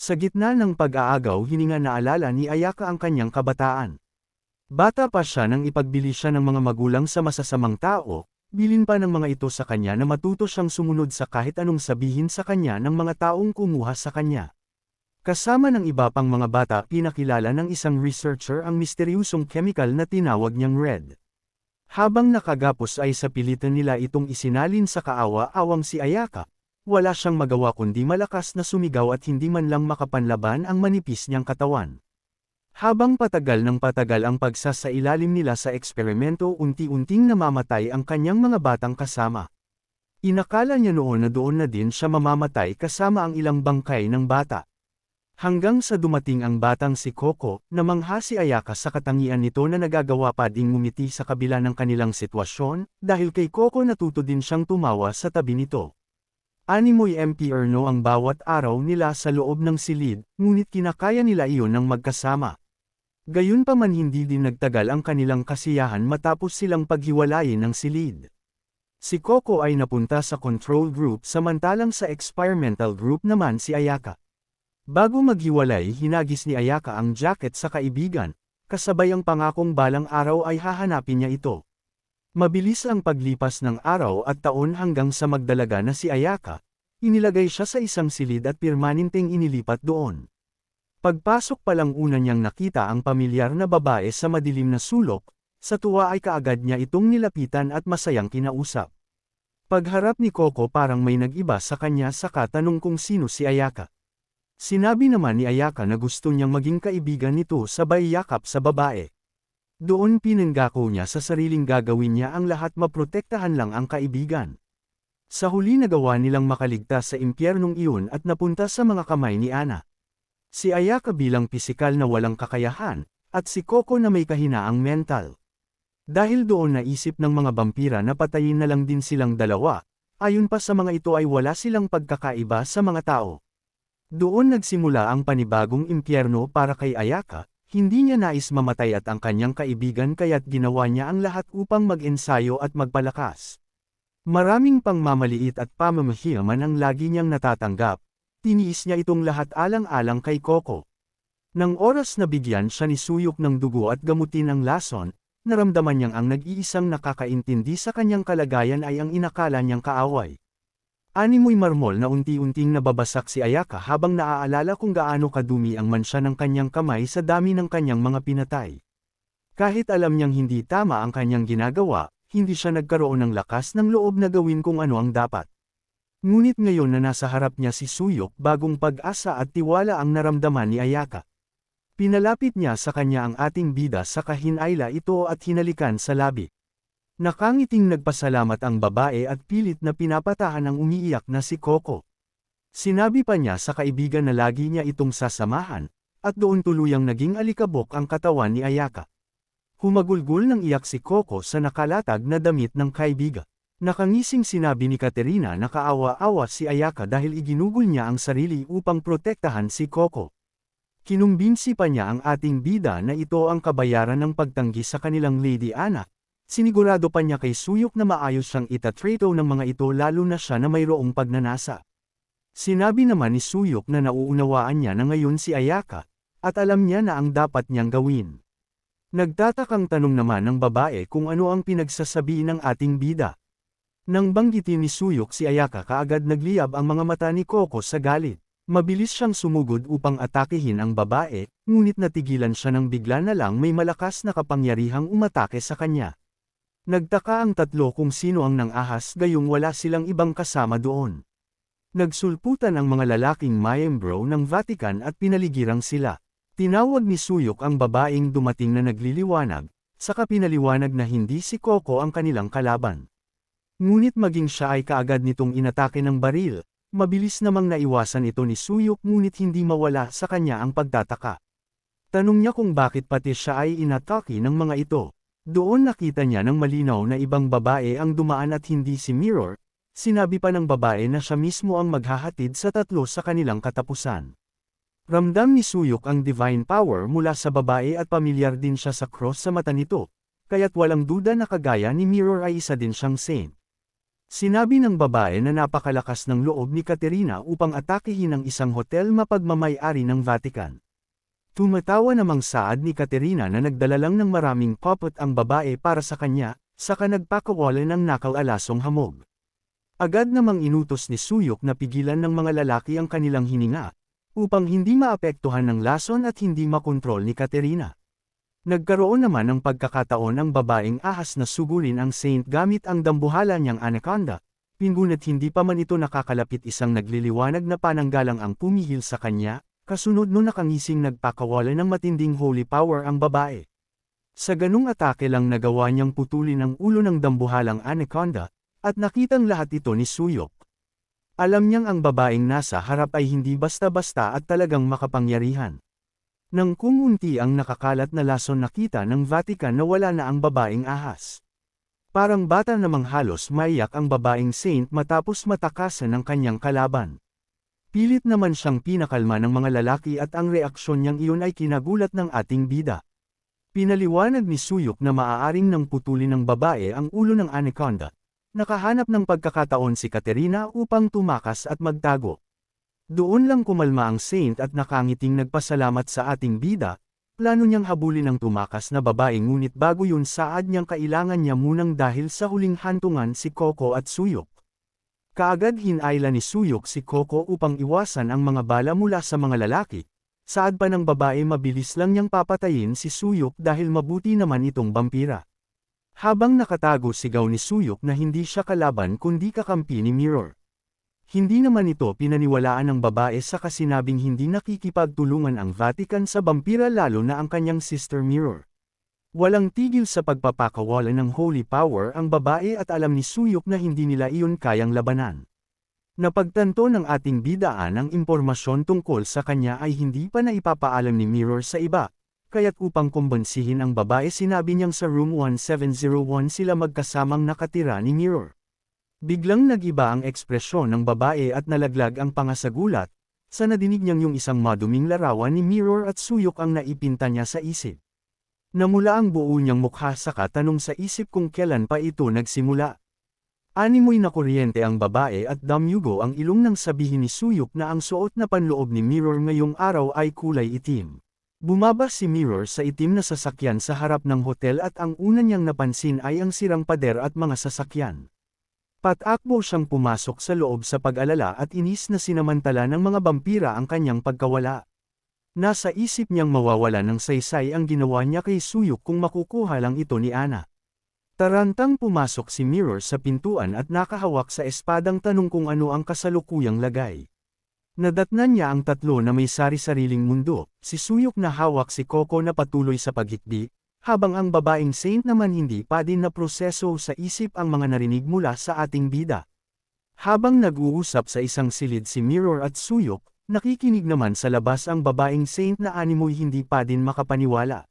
Sa gitna ng pag-aagaw hininga naalala ni Ayaka ang kanyang kabataan. Bata pa siya nang ipagbili siya ng mga magulang sa masasamang tao, bilin pa ng mga ito sa kanya na matuto siyang sumunod sa kahit anong sabihin sa kanya ng mga taong kumuha sa kanya. Kasama ng iba pang mga bata pinakilala ng isang researcher ang misteryusong chemical na tinawag niyang red. Habang nakagapos ay sa pilitan nila itong isinalin sa kaawa-awang si Ayaka, wala siyang magawa kundi malakas na sumigaw at hindi man lang makapanlaban ang manipis niyang katawan. Habang patagal ng patagal ang pagsasailalim nila sa eksperimento unti-unting namamatay ang kanyang mga batang kasama. Inakala niya noon na doon na din siya mamamatay kasama ang ilang bangkay ng bata. Hanggang sa dumating ang batang si Coco, namangha si Ayaka sa katangian nito na nagagawa pa ding ngumiti sa kabila ng kanilang sitwasyon, dahil kay Coco natuto din siyang tumawa sa tabi nito. Animoy impyerno ang bawat araw nila sa loob ng silid, ngunit kinakaya nila iyon ng magkasama. Gayunpaman hindi din nagtagal ang kanilang kasiyahan matapos silang paghiwalayin ng silid. Si Coco ay napunta sa control group samantalang sa experimental group naman si Ayaka. Bago maghiwalay hinagis ni Ayaka ang jacket sa kaibigan, kasabay ang pangakong balang araw ay hahanapin niya ito. Mabilis ang paglipas ng araw at taon hanggang sa magdalaga na si Ayaka, inilagay siya sa isang silid at pirmaninteng inilipat doon. Pagpasok pa lang una niyang nakita ang pamilyar na babae sa madilim na sulok, sa tuwa ay kaagad niya itong nilapitan at masayang kinausap. Pagharap ni Coco parang may nag-iba sa kanya saka tanong kung sino si Ayaka. Sinabi naman ni Ayaka na gusto niyang maging kaibigan nito sabay yakap sa babae. Doon pinanggako niya sa sariling gagawin niya ang lahat maprotektahan lang ang kaibigan. Sa huli nagawa nilang makaligtas sa impyernong iyon at napunta sa mga kamay ni Ana. Si Ayaka bilang pisikal na walang kakayahan, at si Coco na may kahinaang mental. Dahil doon naisip ng mga vampira na patayin na lang din silang dalawa, ayon pa sa mga ito ay wala silang pagkakaiba sa mga tao. Doon nagsimula ang panibagong impyerno para kay Ayaka. Hindi niya nais mamatay at ang kanyang kaibigan kaya't ginawa niya ang lahat upang mag-ensayo at magpalakas. Maraming pangmamaliit at pamamahiyaman ang lagi niyang natatanggap, tiniis niya itong lahat alang-alang kay Coco. Nang oras na bigyan siya ni Suyok ng dugo at gamutin ang lason, naramdaman niyang ang nag-iisang nakakaintindi sa kanyang kalagayan ay ang inakala niyang kaaway. Animoy marmol na unti-unting nababasak si Ayaka habang naaalala kung gaano kadumi ang mansya ng kanyang kamay sa dami ng kanyang mga pinatay. Kahit alam niyang hindi tama ang kanyang ginagawa, hindi siya nagkaroon ng lakas ng loob na gawin kung ano ang dapat. Ngunit ngayon na nasa harap niya si Suyok, bagong pag-asa at tiwala ang naramdaman ni Ayaka. Pinalapit niya sa kanya ang ating bida sa kahinayla ito at hinalikan sa labi. Nakangiting nagpasalamat ang babae at pilit na pinapatahan ang umiiyak na si Coco. Sinabi pa niya sa kaibigan na lagi niya itong sasamahan, at doon tuluyang naging alikabok ang katawan ni Ayaka. Humagulgol ng iyak si Coco sa nakalatag na damit ng kaibigan. Nakangising sinabi ni Katerina na kaawa-awa si Ayaka dahil iginugol niya ang sarili upang protektahan si Coco. Kinumbinsi pa niya ang ating bida na ito ang kabayaran ng pagtanggi sa kanilang Lady Anna. Sinigurado pa niya kay Suyok na maayos siyang itatrato ng mga ito lalo na siya na mayroong pagnanasa. Sinabi naman ni Suyok na nauunawaan niya na ngayon si Ayaka, at alam niya na ang dapat niyang gawin. Nagtatakang tanong naman ng babae kung ano ang pinagsasabi ng ating bida. Nang banggitin ni Suyok si Ayaka kaagad nagliyab ang mga mata ni Coco sa galit. Mabilis siyang sumugod upang atakehin ang babae, ngunit natigilan siya nang bigla na lang may malakas na kapangyarihang umatake sa kanya. Nagtaka ang tatlo kung sino ang nangahas gayong wala silang ibang kasama doon. Nagsulputan ang mga lalaking miyembro ng Vatican at pinaligirang sila. Tinawag ni Suyok ang babaeng dumating na nagliliwanag, saka pinaliwanag na hindi si Coco ang kanilang kalaban. Ngunit maging siya ay kaagad nitong inatake ng baril, mabilis namang naiwasan ito ni Suyok ngunit hindi mawala sa kanya ang pagtataka. Tanong niya kung bakit pati siya ay inatake ng mga ito. Doon nakita niya ng malinaw na ibang babae ang dumaan at hindi si Mirror. Sinabi pa ng babae na siya mismo ang maghahatid sa tatlo sa kanilang katapusan. Ramdam ni Suyok ang divine power mula sa babae at pamilyar din siya sa cross sa mata nito, kaya't walang duda na kagaya ni Mirror ay isa din siyang saint. Sinabi ng babae na napakalakas ng loob ni Katerina upang atakihin ang isang hotel mapagmamay-ari ng Vatican. Tumatawa namang saad ni Katerina na nagdala lang ng maraming popot ang babae para sa kanya, saka nagpakawala ng nakal-alasong hamog. Agad namang inutos ni Suyok na pigilan ng mga lalaki ang kanilang hininga, upang hindi maapektuhan ng lason at hindi makontrol ni Katerina. Nagkaroon naman ng pagkakataon ang babaeng ahas na sugulin ang Saint gamit ang dambuhala niyang anaconda, ngunit hindi pa man ito nakakalapit isang nagliliwanag na pananggalang ang pumihil sa kanya, kasunod no nakangising nagpakawala ng matinding holy power ang babae. Sa ganung atake lang nagawa niyang putulin ang ulo ng dambuhalang anaconda, at nakitang lahat ito ni Suyok. Alam niyang ang babaeng nasa harap ay hindi basta-basta at talagang makapangyarihan. Nang kumunti ang nakakalat na lason nakita ng Vatican na wala na ang babaeng ahas. Parang bata namang halos maiyak ang babaeng saint matapos matakasan ng kanyang kalaban. Pilit naman siyang pinakalma ng mga lalaki at ang reaksyon niyang iyon ay kinagulat ng ating bida. Pinaliwanag ni Suyok na maaaring nang putulin ng babae ang ulo ng anaconda. Nakahanap ng pagkakataon si Katerina upang tumakas at magtago. Doon lang kumalma ang saint at nakangiting nagpasalamat sa ating bida, plano niyang habulin ang tumakas na babae ngunit bago yun saad niyang kailangan niya munang dahil sa huling hantungan si Coco at Suyok. Kaagad hinayla ni Suyok si Coco upang iwasan ang mga bala mula sa mga lalaki, saad pa ng babae mabilis lang niyang papatayin si Suyok dahil mabuti naman itong vampira. Habang nakatago sigaw ni Suyok na hindi siya kalaban kundi kakampi ni Mirror. Hindi naman ito pinaniwalaan ng babae sa kasinabing hindi nakikipagtulungan ang Vatican sa vampira lalo na ang kanyang sister Mirror. Walang tigil sa pagpapakawala ng holy power ang babae at alam ni Suyok na hindi nila iyon kayang labanan. Napagtanto ng ating bidaan ang impormasyon tungkol sa kanya ay hindi pa naipapaalam ni Mirror sa iba, kaya't upang kumbansihin ang babae sinabi niyang sa room 1701 sila magkasamang nakatira ni Mirror. Biglang nagiba ang ekspresyon ng babae at nalaglag ang pangasagulat, sa nadinig niyang yung isang maduming larawan ni Mirror at Suyok ang naipinta niya sa isip. Namula ang buo niyang mukha saka tanong sa isip kung kailan pa ito nagsimula. Animoy na kuryente ang babae at damyugo ang ilong nang sabihin ni Suyok na ang suot na panloob ni Mirror ngayong araw ay kulay itim. Bumaba si Mirror sa itim na sasakyan sa harap ng hotel at ang una niyang napansin ay ang sirang pader at mga sasakyan. Patakbo siyang pumasok sa loob sa pag-alala at inis na sinamantala ng mga vampira ang kanyang pagkawala. Nasa isip niyang mawawala ng saysay ang ginawa niya kay Suyok kung makukuha lang ito ni Ana. Tarantang pumasok si Mirror sa pintuan at nakahawak sa espadang tanong kung ano ang kasalukuyang lagay. Nadatnan niya ang tatlo na may sari-sariling mundo, si Suyok na hawak si Coco na patuloy sa paghikbi, habang ang babaeng saint naman hindi pa din na proseso sa isip ang mga narinig mula sa ating bida. Habang nag-uusap sa isang silid si Mirror at Suyok, nakikinig naman sa labas ang babaeng saint na animoy hindi pa din makapaniwala.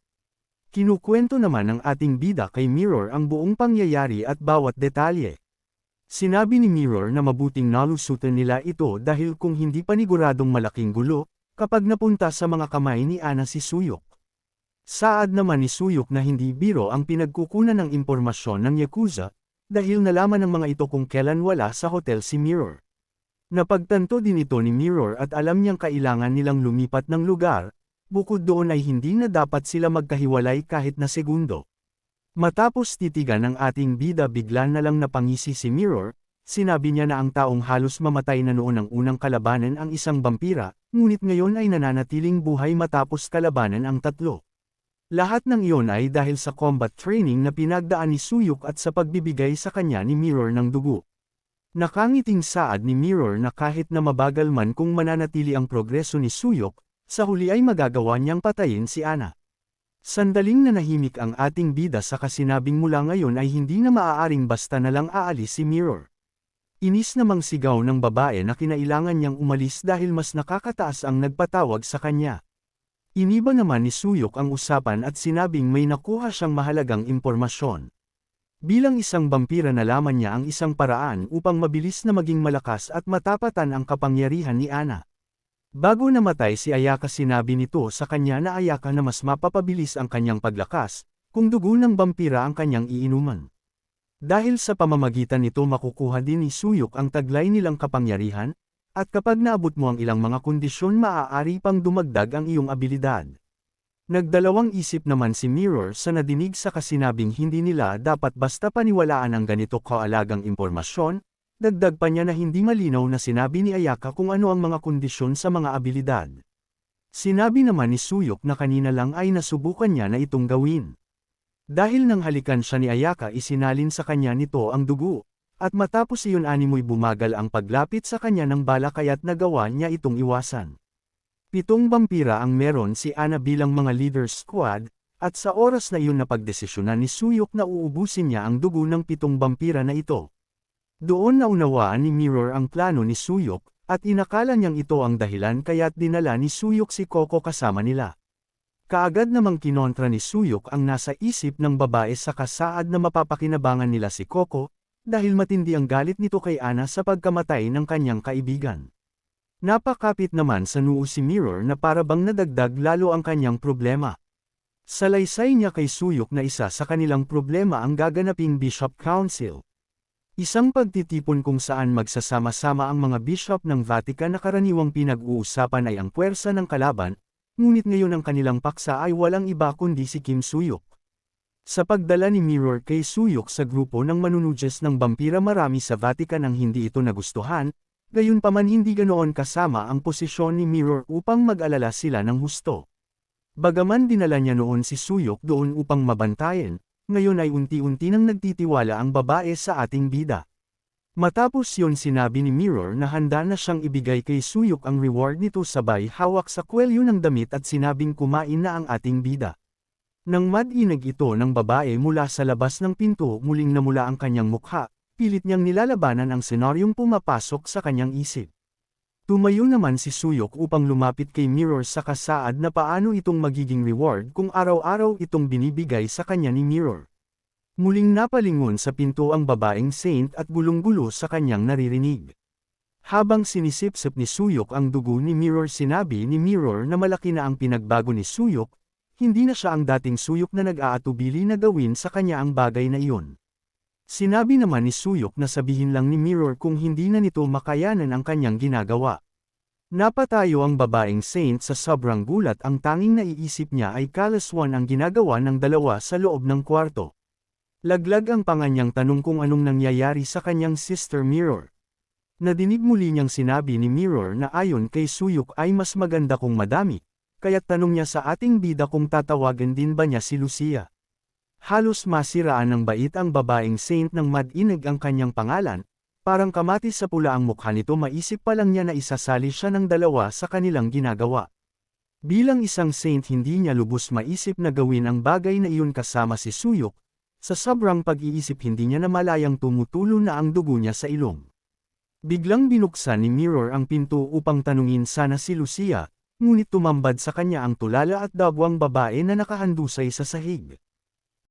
Kinukwento naman ng ating bida kay Mirror ang buong pangyayari at bawat detalye. Sinabi ni Mirror na mabuting nalusutan nila ito dahil kung hindi paniguradong malaking gulo, kapag napunta sa mga kamay ni Ana si Suyok. Saad naman ni Suyok na hindi biro ang pinagkukunan ng impormasyon ng Yakuza, dahil nalaman ng mga ito kung kailan wala sa hotel si Mirror. Napagtanto din ito ni Mirror at alam niyang kailangan nilang lumipat ng lugar, bukod doon ay hindi na dapat sila magkahiwalay kahit na segundo. Matapos titigan ng ating bida bigla na lang napangisi si Mirror, sinabi niya na ang taong halos mamatay na noon ang unang kalabanan ang isang vampira, ngunit ngayon ay nananatiling buhay matapos kalabanan ang tatlo. Lahat ng iyon ay dahil sa combat training na pinagdaan ni Suyok at sa pagbibigay sa kanya ni Mirror ng dugo. Nakangiting saad ni Mirror na kahit na mabagal man kung mananatili ang progreso ni Suyok, sa huli ay magagawa niyang patayin si Ana. Sandaling nanahimik ang ating bida sa kasinabing mula ngayon ay hindi na maaaring basta na lang aalis si Mirror. Inis namang sigaw ng babae na kinailangan niyang umalis dahil mas nakakataas ang nagpatawag sa kanya. Iniba naman ni Suyok ang usapan at sinabing may nakuha siyang mahalagang impormasyon. Bilang isang vampira nalaman niya ang isang paraan upang mabilis na maging malakas at matapatan ang kapangyarihan ni Ana. Bago namatay si Ayaka sinabi nito sa kanya na Ayaka na mas mapapabilis ang kanyang paglakas, kung dugo ng vampira ang kanyang iinuman. Dahil sa pamamagitan nito makukuha din ni Suyok ang taglay nilang kapangyarihan, at kapag naabot mo ang ilang mga kondisyon maaari pang dumagdag ang iyong abilidad. Nagdalawang isip naman si Mirror sa nadinig sa kasinabing hindi nila dapat basta paniwalaan ang ganito kaalagang impormasyon, dagdag pa niya na hindi malinaw na sinabi ni Ayaka kung ano ang mga kondisyon sa mga abilidad. Sinabi naman ni Suyok na kanina lang ay nasubukan niya na itong gawin. Dahil nang halikan siya ni Ayaka isinalin sa kanya nito ang dugo, at matapos iyon animoy bumagal ang paglapit sa kanya ng bala kaya't nagawa niya itong iwasan. 7 vampira ang meron si Ana bilang mga leader squad, at sa oras na iyon napagdesisyonan ni Suyok na uubusin niya ang dugo ng 7 vampira na ito. Doon naunawaan ni Mirror ang plano ni Suyok, at inakala niyang ito ang dahilan kaya't dinala ni Suyok si Coco kasama nila. Kaagad namang kinontra ni Suyok ang nasa isip ng babae sa kasaad na mapapakinabangan nila si Coco, dahil matindi ang galit nito kay Ana sa pagkamatay ng kanyang kaibigan. Napakapit naman sa noo si Mirror na para bang nadagdag lalo ang kanyang problema. Salaysay niya kay Suyok na isa sa kanilang problema ang gaganaping Bishop Council. Isang pagtitipon kung saan magsasama-sama ang mga bishop ng Vatican na karaniwang pinag-uusapan ay ang puwersa ng kalaban, ngunit ngayon ang kanilang paksa ay walang iba kundi si Kim Suyok. Sa pagdala ni Mirror kay Suyok sa grupo ng manunudyas ng vampira marami sa Vatican ang hindi ito nagustuhan, gayunpaman hindi ganoon kasama ang posisyon ni Mirror upang mag-alala sila ng husto. Bagaman dinala niya noon si Suyok doon upang mabantayan, ngayon ay unti-unti nang nagtitiwala ang babae sa ating bida. Matapos yon sinabi ni Mirror na handa na siyang ibigay kay Suyok ang reward nito sabay hawak sa kwelyo ng damit at sinabing kumain na ang ating bida. Nang madinig ito ng babae mula sa labas ng pinto muling namula ang kanyang mukha, pilit niyang nilalabanan ang senaryong pumapasok sa kanyang isip. Tumayo naman si Suyok upang lumapit kay Mirror sa kasaad na paano itong magiging reward kung araw-araw itong binibigay sa kanya ni Mirror. Muling napalingon sa pinto ang babaeng saint at gulong-gulo sa kanyang naririnig. Habang sinisip-sip ni Suyok ang dugo ni Mirror sinabi ni Mirror na malaki na ang pinagbago ni Suyok, hindi na siya ang dating Suyok na nag-aatubili na gawin sa kanya ang bagay na iyon. Sinabi naman ni Suyok na sabihin lang ni Mirror kung hindi na nito makayanan ang kanyang ginagawa. Napatayo ang babaeng saint sa sobrang gulat ang tanging naiisip niya ay kalaswan ang ginagawa ng dalawa sa loob ng kwarto. Laglag ang panganyang tanong kung anong nangyayari sa kanyang sister Mirror. Nadinig muli niyang sinabi ni Mirror na ayon kay Suyok ay mas maganda kung madami, kaya't tanong niya sa ating bida kung tatawagan din ba niya si Lucia. Halos masiraan ng bait ang babaeng saint nang madinig ang kanyang pangalan, parang kamatis sa pula ang mukha nito maisip pa lang niya na isasali siya ng dalawa sa kanilang ginagawa. Bilang isang saint hindi niya lubos maisip na gawin ang bagay na iyon kasama si Suyok, sa sobrang pag-iisip hindi niya namalayang tumutulo na ang dugo niya sa ilong. Biglang binuksan ni Mirror ang pinto upang tanungin sana si Lucia, ngunit tumambad sa kanya ang tulala at dabwang babae na nakahandusay sa sahig.